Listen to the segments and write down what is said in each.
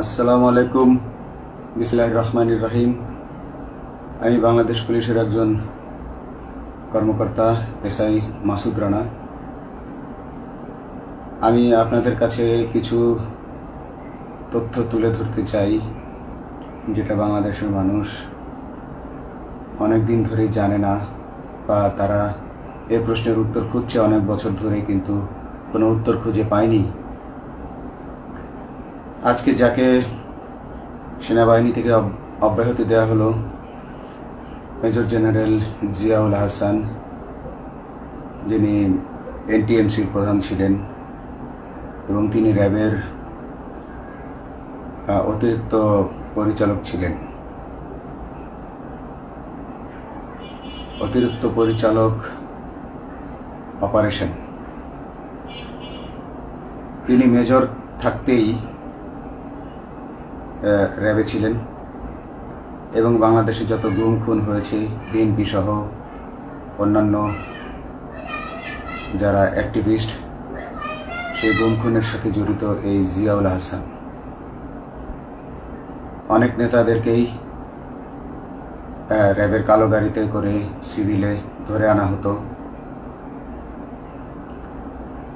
আসসালামু আলাইকুম। বিসমিল্লাহির রহমানির রহিম। আমি বাংলাদেশ পুলিশের একজন কর্মকর্তা এসআই মাসুদ রানা। আমি আপনাদের কাছে কিছু তথ্য তুলে ধরতে চাই, যেটা বাংলাদেশের মানুষ অনেক দিন ধরেই জানে না, বা তারা এ প্রশ্নের উত্তর খুঁজছে অনেক বছর ধরে, কিন্তু কোনো উত্তর খুঁজে পায়নি। আজকে যাকে সেনাবাহিনী থেকে অব্যাহতি দেওয়া হলো, মেজর জেনারেল জিয়াউল হাসান, যিনি এনটিএমসির প্রধান ছিলেন এবং তিনি র্যাবের অতিরিক্ত পরিচালক ছিলেন। অতিরিক্ত পরিচালক অপারেশন। তিনি মেজর থাকতেই র্যাবে ছিলেন এবং বাংলাদেশে যত গুম খুন হয়েছে, বিএনপি সহ অন্যান্য যারা অ্যাক্টিভিস্ট, সেই গুম খুনের সাথে জড়িত এই জিয়াউল হাসান। অনেক নেতাদেরকেই র্যাবের কালো গাড়িতে করে সিভিলে ধরে আনা হতো,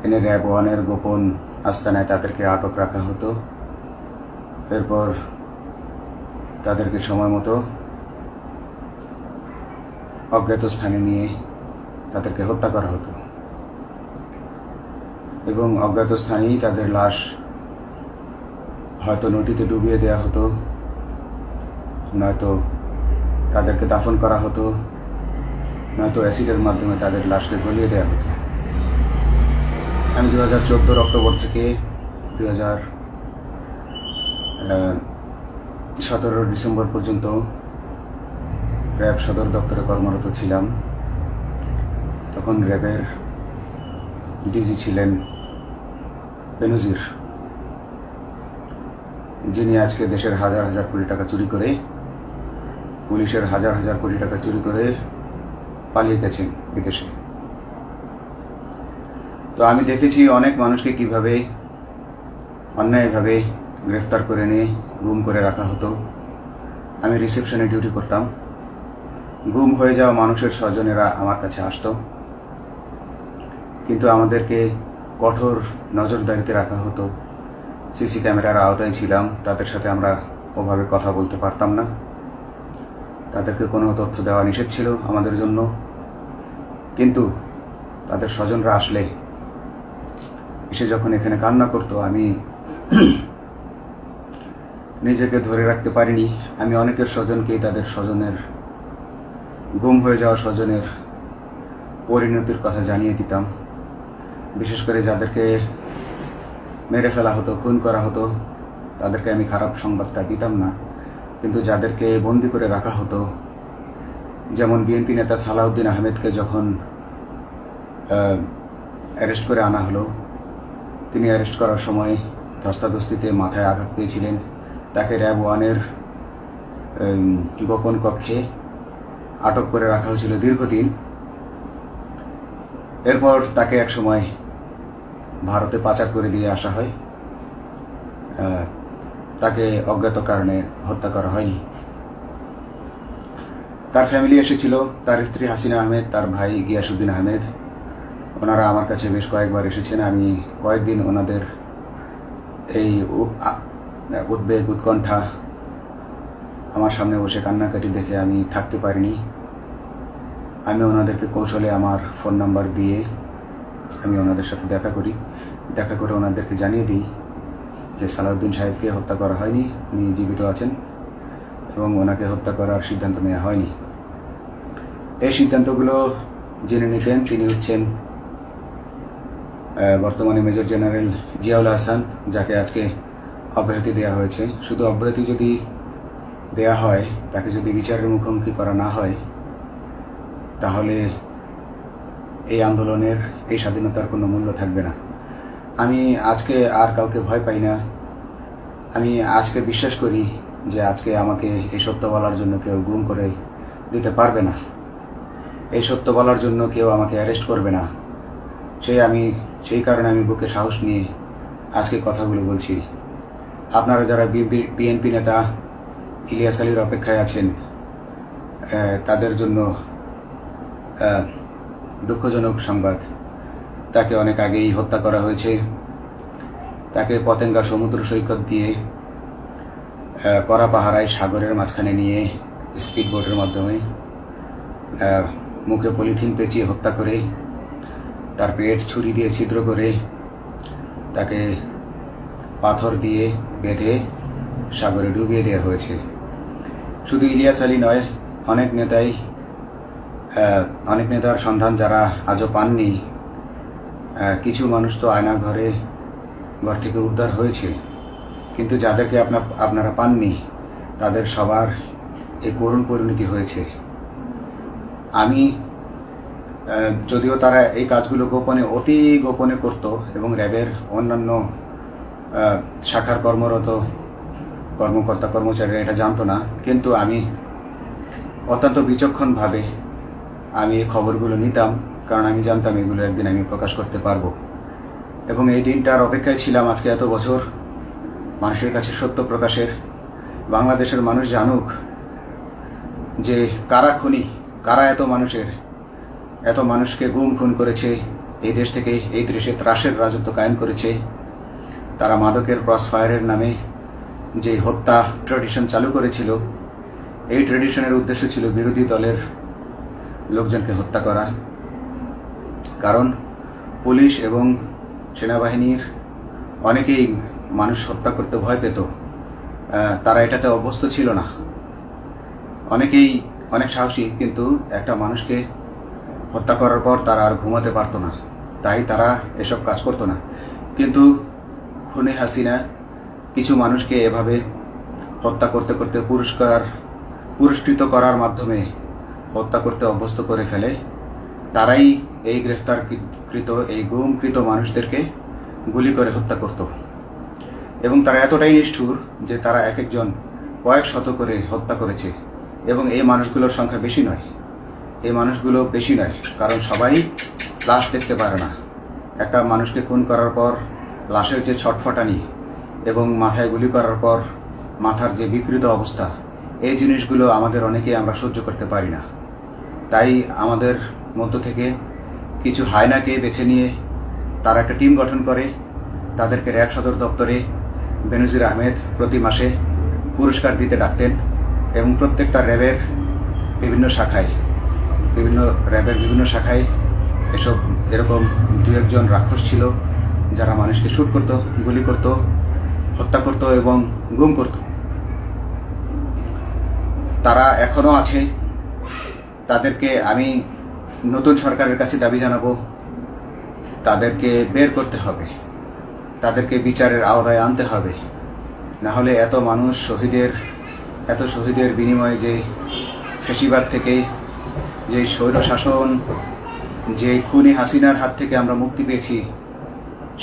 এনে র্যাব ওয়ানের গোপন আস্তানায় তাদেরকে আটক রাখা হতো। এরপর তাদেরকে সময় মতো অজ্ঞাত স্থানে নিয়ে তাদেরকে হত্যা করা হতো এবং অজ্ঞাত স্থানেই তাদের লাশ হয়তো নদীতে ডুবিয়ে দেওয়া হতো, নয়তো তাদেরকে দাফন করা হতো, নয়তো অ্যাসিডের মাধ্যমে তাদের লাশকে গলিয়ে দেওয়া হতো। আমি 2014 অক্টোবর থেকে 2017 ডিসেম্বর পর্যন্ত র্যাব সদর দপ্তরে কর্মরত ছিলাম। তখন র্যাবের ডিজি ছিলেন বেনজির, যিনি আজকে দেশের হাজার হাজার কোটি টাকা চুরি করে, পুলিশের হাজার হাজার কোটি টাকা চুরি করে পালিয়ে গেছেন বিদেশে। তো আমি দেখেছি অনেক মানুষকে কিভাবে অন্যায়ভাবে গ্রেফতার করে নিয়ে গুম করে রাখা হতো। আমি রিসেপশনে ডিউটি করতাম। গুম হয়ে যাওয়া মানুষের স্বজনেরা আমার কাছে আসতো, কিন্তু আমাদেরকে কঠোর নজরদারিতে রাখা হতো। সিসি ক্যামেরার আওতায় ছিলাম, তাদের সাথে আমরা ওভাবে কথা বলতে পারতাম না। তাদেরকে কোনো তথ্য দেওয়া নিষেধ ছিল আমাদের জন্য। কিন্তু তাদের স্বজনরা আসলে এসে যখন এখানে কান্না করতো, আমি নিজেকে ধরে রাখতে পারিনি। আমি অনেকের স্বজনকেই তাদের স্বজনের, গুম হয়ে যাওয়া স্বজনের পরিণতির কথা জানিয়ে দিতাম। বিশেষ করে যাদেরকে মেরে ফেলা হতো, খুন করা হতো, তাদেরকে আমি খারাপ সংবাদটা দিতাম না। কিন্তু যাদেরকে বন্দি করে রাখা হতো, যেমন বিএনপি নেতা সালাউদ্দিন আহমেদকে যখন অ্যারেস্ট করে আনা হলো, তিনি অ্যারেস্ট করার সময় ধস্তাধস্তিতে মাথায় আঘাত পেয়েছিলেন। তাকে র্যাব ওয়ানের গোপন কক্ষে আটক করে রাখা হয়েছিল দীর্ঘদিন। এরপর তাকে এক সময় ভারতে পাচার করে দিয়ে আসা হয়। তাকে অজ্ঞাত কারণে হত্যা করা হয়নি। তার ফ্যামিলি এসেছিল, তার স্ত্রী হাসিনা আহমেদ, তার ভাই গিয়াসউদ্দিন আহমেদ। ওনারা আমার কাছে বেশ কয়েকবার এসেছেন। আমি কয়েকদিন ওনাদের এই উদ্বেগ, উৎকণ্ঠা, আমার সামনে বসে কান্নাকাটি দেখে আমি থাকতে পারিনি। আমি ওনাদেরকে কৌশলে আমার ফোন নাম্বার দিয়ে আমি ওনাদের সাথে দেখা করে ওনাদেরকে জানিয়ে দিই যে সালাউদ্দিন সাহেবকে হত্যা করা হয়নি, উনি জীবিত আছেন এবং ওনাকে হত্যা করার সিদ্ধান্ত নেওয়া হয়নি। এই সিদ্ধান্তগুলো জেনে নিতেন তিনি হচ্ছেন বর্তমানে মেজর জেনারেল জিয়াউল হাসান, যাকে আজকে অব্যাহতি দেওয়া হয়েছে। শুধু অব্যাহতি যদি দেয়া হয়, তাকে যদি বিচারের মুখোমুখি করা না হয়, তাহলে এই আন্দোলনের, এই স্বাধীনতার কোনো মূল্য থাকবে না। আমি আজকে আর কাউকে ভয় পাই না। আমি আজকে বিশ্বাস করি যে আজকে আমাকে এই সত্য বলার জন্য কেউ গুম করে দিতে পারবে না, এই সত্য বলার জন্য কেউ আমাকে অ্যারেস্ট করবে না। সেই কারণে আমি বুকে সাহস নিয়ে আজকে কথাগুলো বলছি। আপনারা যারা বিএনপি নেতা ইলিয়াস আলীর অপেক্ষায় আছেন, তাদের জন্য দুঃখজনক সংবাদ। তাকে অনেক আগেই হত্যা করা হয়েছে। তাকে পতেঙ্গা সমুদ্র সৈকত দিয়ে কড়া পাহারায় সাগরের মাঝখানে নিয়ে স্পিড বোটের মাধ্যমে মুখে পলিথিন পেঁচিয়ে হত্যা করে, তার পেট ছুরি দিয়ে ছিদ্র করে, তাকে পাথর দিয়ে বেঁধে সাগরে ডুবিয়ে দেওয়া হয়েছে। শুধু ইলিয়াস আলী নয়, অনেক নেতার সন্ধান যারা আজও পাননি। কিছু মানুষ তো ঘর থেকে উদ্ধার হয়েছে, কিন্তু যাদেরকে আপনারা পাননি তাদের সবার এই করুণ পরিণতি হয়েছে। আমি যদিও তারা এই কাজগুলো অতি গোপনে করত এবং র্যাবের অন্যান্য শাখার কর্মরত কর্মকর্তা কর্মচারীরা এটা জানতো না, কিন্তু আমি অত্যন্ত বিচক্ষণভাবে আমি এই খবরগুলো নিতাম, কারণ আমি জানতাম এগুলো একদিন আমি প্রকাশ করতে পারবো। এবং এই দিনটার অপেক্ষায় ছিলাম আজকে এত বছর, মানুষের কাছে সত্য প্রকাশের। বাংলাদেশের মানুষ জানুক যে কারা খুনি, কারা এত মানুষকে খুন করেছে, এই দেশ থেকে এই দেশে ত্রাসের রাজত্ব কায়েম করেছে। তারা মাদকের ক্রস ফায়ারের নামে যে হত্যা ট্র্যাডিশন চালু করেছিল, এই ট্র্যাডিশনের উদ্দেশ্য ছিল বিরোধী দলের লোকজনকে হত্যা করা। কারণ পুলিশ এবং সেনাবাহিনীর অনেকেই মানুষ হত্যা করতে ভয় পেত, তারা এটাতে অভ্যস্ত ছিল না। অনেকেই অনেক সাহসী, কিন্তু একটা মানুষকে হত্যা করার পর তারা আর ঘুমাতে পারতো না, তাই তারা এসব কাজ করতো না। কিন্তু খুনে হাসিনা কিছু মানুষকে এভাবে হত্যা করতে করতে পুরস্কৃত করার মাধ্যমে হত্যা করতে অভ্যস্ত করে ফেলে। তারাই এই গ্রেফতারকৃত এই গুমকৃত মানুষদেরকে গুলি করে হত্যা করত। এবং তারা এতটাই নিষ্ঠুর যে তারা এক একজন কয়েক শত করে হত্যা করেছে। এবং এই মানুষগুলোর সংখ্যা বেশি নয়, কারণ সবাই লাশ দেখতে পারে না। একটা মানুষকে খুন করার পর লাশের যে ছটফটানি এবং মাথায় গুলি করার পর মাথার যে বিকৃত অবস্থা, এই জিনিসগুলো আমাদের অনেকেই আমরা সহ্য করতে পারি না। তাই আমাদের মধ্য থেকে কিছু হায়নাকে বেছে নিয়ে তারা একটা টিম গঠন করে, তাদেরকে র্যাব সদর দপ্তরে বেনজির আহমেদ প্রতি মাসে পুরস্কার দিতে ডাকতেন। এবং প্রত্যেকটা র্যাবের বিভিন্ন শাখায় এরকম দু একজন রাক্ষস ছিল যারা মানুষকে শুট করত, গুলি করত, হত্যা করত এবং গুম করত। তারা এখনো আছে। তাদেরকে আমি নতুন সরকারের কাছে দাবি জানাবো, তাদেরকে বের করতে হবে, তাদেরকে বিচারের আওতায় আনতে হবে। না হলে এত শহীদের বিনিময়ে যে ফ্যাসিবাদ থেকে, যে স্বৈর শাসন, যে খুনি হাসিনার হাত থেকে আমরা মুক্তি পেয়েছি,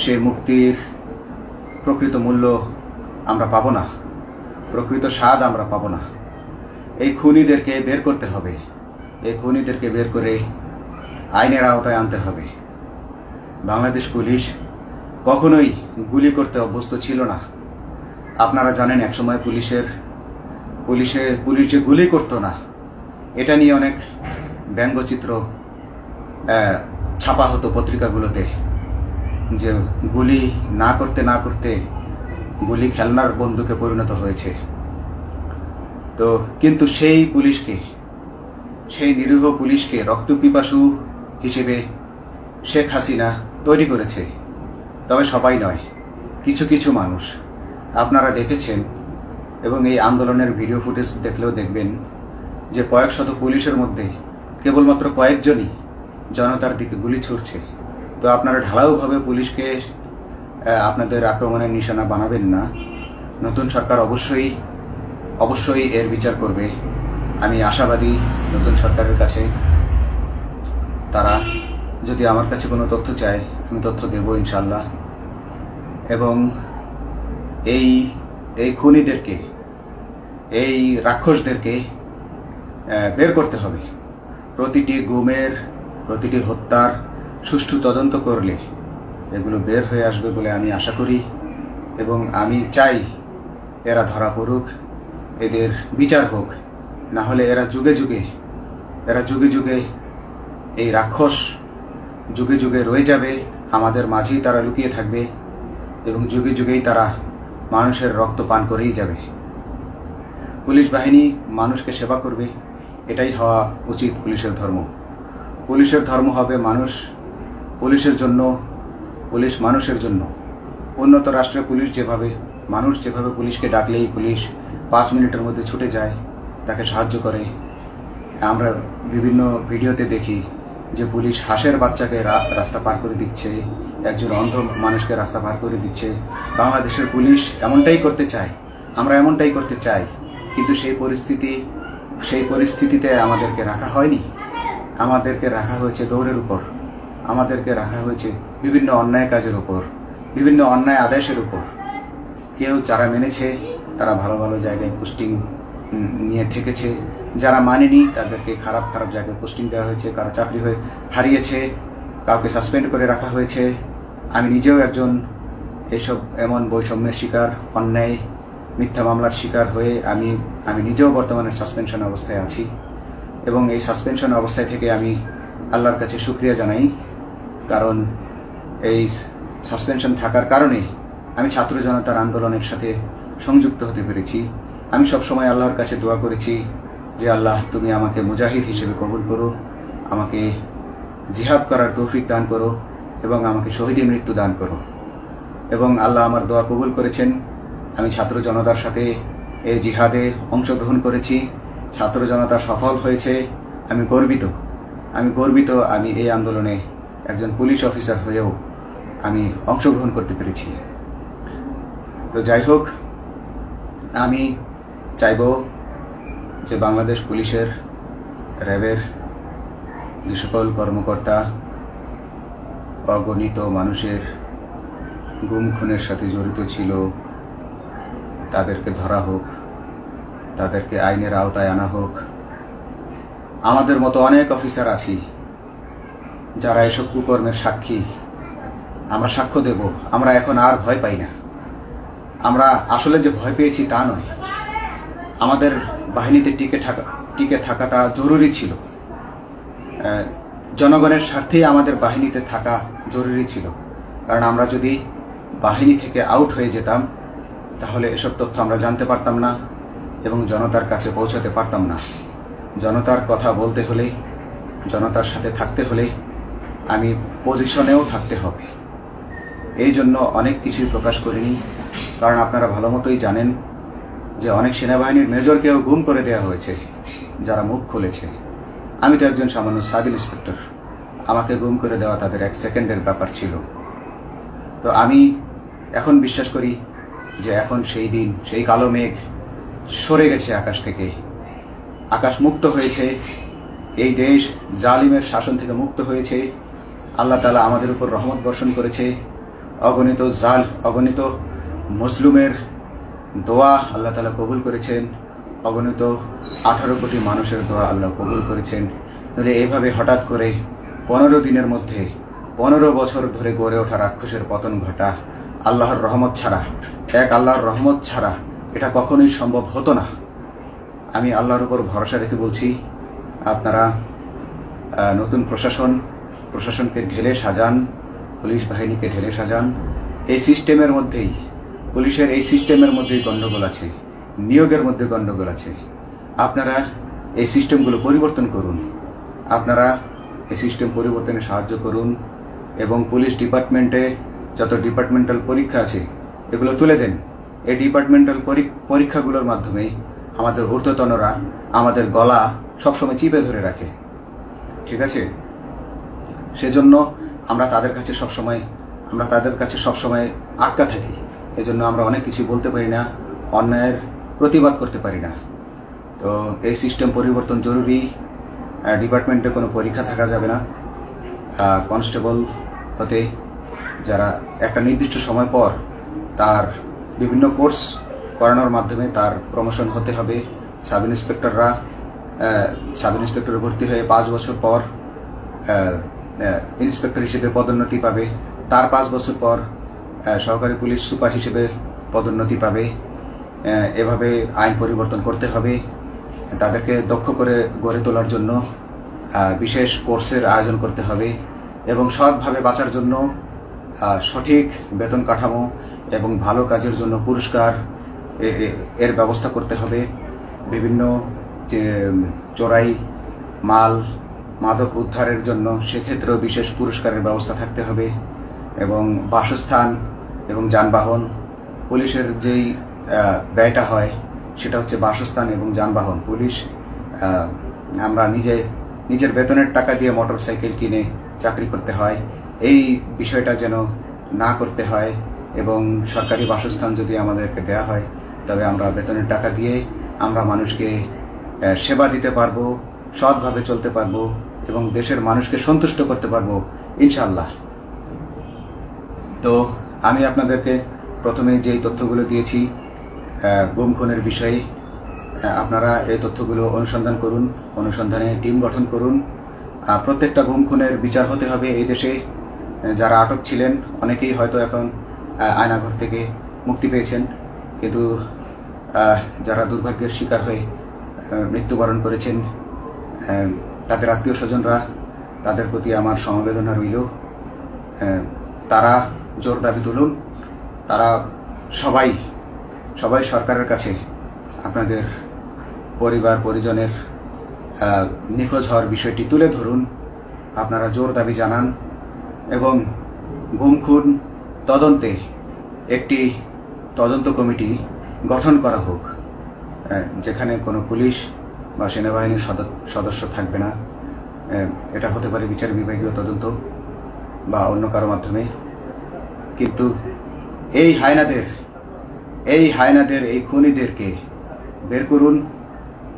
সে মুক্তির প্রকৃত মূল্য আমরা পাবো না, প্রকৃত স্বাদ আমরা পাবো না। এই খুনিদেরকে বের করতে হবে, এই খুনিদেরকে বের করে আইনের আওতায় আনতে হবে। বাংলাদেশ পুলিশ কখনোই গুলি করতে অভ্যস্ত ছিল না। আপনারা জানেন একসময় পুলিশ যে গুলি করতো না, এটা নিয়ে অনেক ব্যঙ্গচিত্র ছাপা হতো পত্রিকাগুলোতে, যে গুলি না করতে গুলি খেলনার বন্দুকে পরিণত হয়েছে। তো কিন্তু সেই নিরীহ পুলিশকে রক্তপিপাসু হিসেবে শেখ হাসিনা তৈরি করেছে। তবে সবাই নয়, কিছু কিছু মানুষ। আপনারা দেখেছেন এবং এই আন্দোলনের ভিডিও ফুটেজ দেখলেও দেখবেন যে কয়েক শত পুলিশের মধ্যে কেবলমাত্র কয়েকজনই জনতার দিকে গুলি ছুড়ছে। তো আপনারা ঢালাওভাবে পুলিশকে আপনাদের আক্রমণের নিশানা বানাবেন না। নতুন সরকার অবশ্যই এর বিচার করবে। আমি আশাবাদী নতুন সরকারের কাছে। তারা যদি আমার কাছে কোনো তথ্য চায়, আমি তথ্য দেব ইনশাল্লাহ। এবং এই খুনিদেরকে, এই রাক্ষসদেরকে বের করতে হবে। প্রতিটি গুমের, প্রতিটি হত্যার সুষ্ঠু তদন্ত করলে এগুলো বের হয়ে আসবে বলে আমি আশা করি। এবং আমি চাই এরা ধরা পড়ুক, এদের বিচার হোক, না হলে এরা যুগে যুগে এই রাক্ষস যুগে যুগে রয়ে যাবে, আমাদের মাঝেই তারা লুকিয়ে থাকবে এবং যুগে যুগেই তারা মানুষের রক্ত পান করেই যাবে। পুলিশ বাহিনী মানুষকে সেবা করবে, এটাই হওয়া উচিত পুলিশের ধর্ম। পুলিশের ধর্ম হবে পুলিশের জন্য, পুলিশ মানুষের জন্য। উন্নত রাষ্ট্রের পুলিশ মানুষ যেভাবে পুলিশকে ডাকলেই পুলিশ 5 মিনিটের মধ্যে ছুটে যায়, তাকে সাহায্য করে। আমরা বিভিন্ন ভিডিওতে দেখি যে পুলিশ হাঁসের বাচ্চাকে রাস্তা পার করে দিচ্ছে, একজন অন্ধ মানুষকে রাস্তা পার করে দিচ্ছে। বাংলাদেশের পুলিশ এমনটাই করতে চায়, আমরা এমনটাই করতে চাই, কিন্তু সেই পরিস্থিতিতে আমাদেরকে রাখা হয়নি। আমাদেরকে রাখা হয়েছে দৌড়ের উপর, আমাদেরকে রাখা হয়েছে বিভিন্ন অন্যায় কাজের উপর, বিভিন্ন অন্যায় আদেশের উপর। কেউ যারা মেনেছে তারা ভালো ভালো জায়গায় পোস্টিং নিয়ে থেকেছে, যারা মানেনি তাদেরকে খারাপ জায়গায় পোস্টিং দেওয়া হয়েছে, কারো চাকরি হারিয়েছে, কাউকে সাসপেন্ড করে রাখা হয়েছে। আমি নিজেও একজন এমন বৈষম্যের শিকার, অন্যায় মিথ্যা মামলার শিকার হয়ে আমি নিজেও বর্তমানে সাসপেনশন অবস্থায় আছি এবং এই সাসপেনশন অবস্থায় থেকে আমি আল্লাহর কাছে শুকরিয়া জানাই, কারণ এই সাসপেনশন থাকার কারণে আমি ছাত্র জনতার আন্দোলনের সাথে সংযুক্ত হতে পেরেছি। আমি সবসময় আল্লাহর কাছে দোয়া করেছি যে আল্লাহ, তুমি আমাকে মুজাহিদ হিসেবে কবুল করো, আমাকে জিহাদ করার তৌফিক দান করো এবং আমাকে শহীদের মৃত্যু দান করো। এবং আল্লাহ আমার দোয়া কবুল করেছেন। আমি ছাত্র জনতার সাথে এই জিহাদে অংশগ্রহণ করেছি, ছাত্র জনতা সফল হয়েছে। আমি গর্বিত আমি এই আন্দোলনে একজন পুলিশ অফিসার হয়েও আমি অংশগ্রহণ করতে পেরেছি। তো যাই হোক, আমি চাইব যে বাংলাদেশ পুলিশের, র্যাবের যে সকল কর্মকর্তা অগণিত মানুষের গুম খুনের সাথে জড়িত ছিল তাদেরকে ধরা হোক, তাদেরকে আইনের আওতায় আনা হোক। আমাদের মতো অনেক অফিসার আছি যারা এসব কুকর্মের সাক্ষী, আমরা সাক্ষ্য দেব। আমরা এখন আর ভয় পাই না। আমরা আসলে যে ভয় পেয়েছি তা নয়, আমাদের বাহিনীতে টিকে থাকাটা জরুরি ছিল। জনগণের স্বার্থেই আমাদের বাহিনীতে থাকা জরুরি ছিল, কারণ আমরা যদি বাহিনী থেকে আউট হয়ে যেতাম তাহলে এসব তথ্য আমরা জানতে পারতাম না এবং জনতার কাছে পৌঁছাতে পারতাম না। জনতার কথা বলতে হলে, জনতার সাথে থাকতে হলে আমি পজিশনেও থাকতে হবে। এই জন্য অনেক কিছুই প্রকাশ করিনি, কারণ আপনারা ভালো মতোই জানেন যে অনেক সেনাবাহিনীর মেজরকেও গুম করে দেওয়া হয়েছে যারা মুখ খুলেছে। আমি তো একজন সামান্য সাব ইন্সপেক্টর, আমাকে গুম করে দেওয়া তাদের 1 সেকেন্ডের ব্যাপার ছিল। তো আমি এখন বিশ্বাস করি যে এখন সেই দিন, সেই কালো মেঘ সরে গেছে আকাশ থেকে, আকাশ মুক্ত হয়েছে, এই দেশ জালিমের শাসন থেকে মুক্ত হয়েছে। আল্লাহ তাআলা আমাদের উপর রহমত বর্ষণ করেছে। অগণিত মুসলিমের দোয়া আল্লাহ তাআলা কবুল করেছেন, অগণিত 18 কোটি মানুষের দোয়া আল্লাহ কবুল করেছেন। তাহলে এইভাবে হঠাৎ করে 15 দিনের মধ্যে 15 বছর ধরে গড়ে ওঠা রাক্ষসের পতন ঘটা আল্লাহর রহমত ছাড়া, আল্লাহর রহমত ছাড়া এটা কখনোই সম্ভব হতো না। আমি আল্লাহর উপর ভরসা রেখে বলছি, আপনারা নতুন প্রশাসনকে ঢেলে সাজান, পুলিশ বাহিনীকে ঢেলে সাজান। এই সিস্টেমের মধ্যেই, পুলিশের এই সিস্টেমের মধ্যেই গণ্ডগোল আছে, নিয়োগের মধ্যে গণ্ডগোল আছে। আপনারা এই সিস্টেমগুলো পরিবর্তন করুন, আপনারা এই সিস্টেম পরিবর্তনে সাহায্য করুন এবং পুলিশ ডিপার্টমেন্টে যত ডিপার্টমেন্টাল পরীক্ষা আছে এগুলো তুলে দেন। এই ডিপার্টমেন্টাল পরীক্ষাগুলোর মাধ্যমে আমাদের ঊর্ধ্বতনরা আমাদের গলা সবসময় চিপে ধরে রাখে, ঠিক আছে? সেজন্য আমরা তাদের কাছে সবসময় আটকা থাকি। এই জন্য আমরা অনেক কিছু বলতে পারি না, অন্যায়ের প্রতিবাদ করতে পারি না। তো এই সিস্টেম পরিবর্তন জরুরি। ডিপার্টমেন্টে কোনো পরীক্ষা থাকা যাবে না। কনস্টেবল হতে যারা একটা নির্দিষ্ট সময় পর তার বিভিন্ন কোর্স করানোর মাধ্যমে তার প্রমোশন হতে হবে। সাব ইন্সপেক্টরে ভর্তি হয়ে 5 বছর পর ইন্সপেক্টর হিসেবে পদোন্নতি পাবে, তার 5 বছর পর সহকারী পুলিশ সুপার হিসেবে পদোন্নতি পাবে। এভাবে আইন পরিবর্তন করতে হবে। তাদেরকে দক্ষ করে গড়ে তোলার জন্য বিশেষ কোর্সের আয়োজন করতে হবে এবং সৎভাবে বাঁচার জন্য সঠিক বেতন কাঠামো এবং ভালো কাজের জন্য পুরস্কার এর ব্যবস্থা করতে হবে। বিভিন্ন যে চোরাই মাল মাদক উদ্ধারের জন্য সেক্ষেত্রেও বিশেষ পুরস্কারের ব্যবস্থা থাকতে হবে এবং বাসস্থান এবং যানবাহন, পুলিশের যেই ব্যয়টা হয় সেটা হচ্ছে বাসস্থান এবং যানবাহন। পুলিশ আমরা নিজের বেতনের টাকা দিয়ে মোটরসাইকেল কিনে চাকরি করতে হয়, এই বিষয়টা যেন না করতে হয় এবং সরকারি বাসস্থান যদি আমাদেরকে দেয়া হয় তবে আমরা বেতনের টাকা দিয়ে আমরা মানুষকে সেবা দিতে পারবো, সৎভাবে চলতে পারবো এবং দেশের মানুষকে সন্তুষ্ট করতে পারবো ইনশাআল্লাহ। তো আমি আপনাদেরকে প্রথমে যেই তথ্যগুলো দিয়েছি গুম খুনের বিষয়ে, আপনারা এই তথ্যগুলো অনুসন্ধান করুন, অনুসন্ধানে টিম গঠন করুন। প্রত্যেকটা গুম খুনের বিচার হতে হবে এই দেশে। যারা আটক ছিলেন অনেকেই হয়তো এখন আয়নাঘর থেকে মুক্তি পেয়েছেন, কিন্তু যারা দুর্ভাগ্যের শিকার হয়ে মৃত্যুবরণ করেছেন তাদের আত্মীয় স্বজনরা, তাদের প্রতি আমার সমবেদনা রইল। তারা জোর দাবি তুলুন, তারা সবাই সরকারের কাছে আপনাদের পরিবার পরিজনের নিখোঁজ হওয়ার বিষয়টি তুলে ধরুন, আপনারা জোর দাবি জানান এবং গুম খুন তদন্তে একটি তদন্ত কমিটি গঠন করা হোক, যেখানে কোনো পুলিশ বা সেনাবাহিনীর সদস্য থাকবে না। এটা হতে পারে বিচার বিভাগীয় তদন্ত বা অন্য কারো মাধ্যমে, কিন্তু এই হায়নাদের এই খুনিদেরকে বের করুন,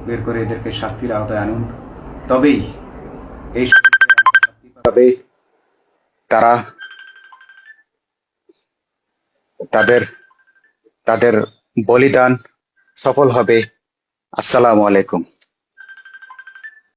বের করে এদেরকে শাস্তির আওতায় আনুন, তবেই এই তারা তাদের বলিদান সফল হবে। আসসালামু আলাইকুম।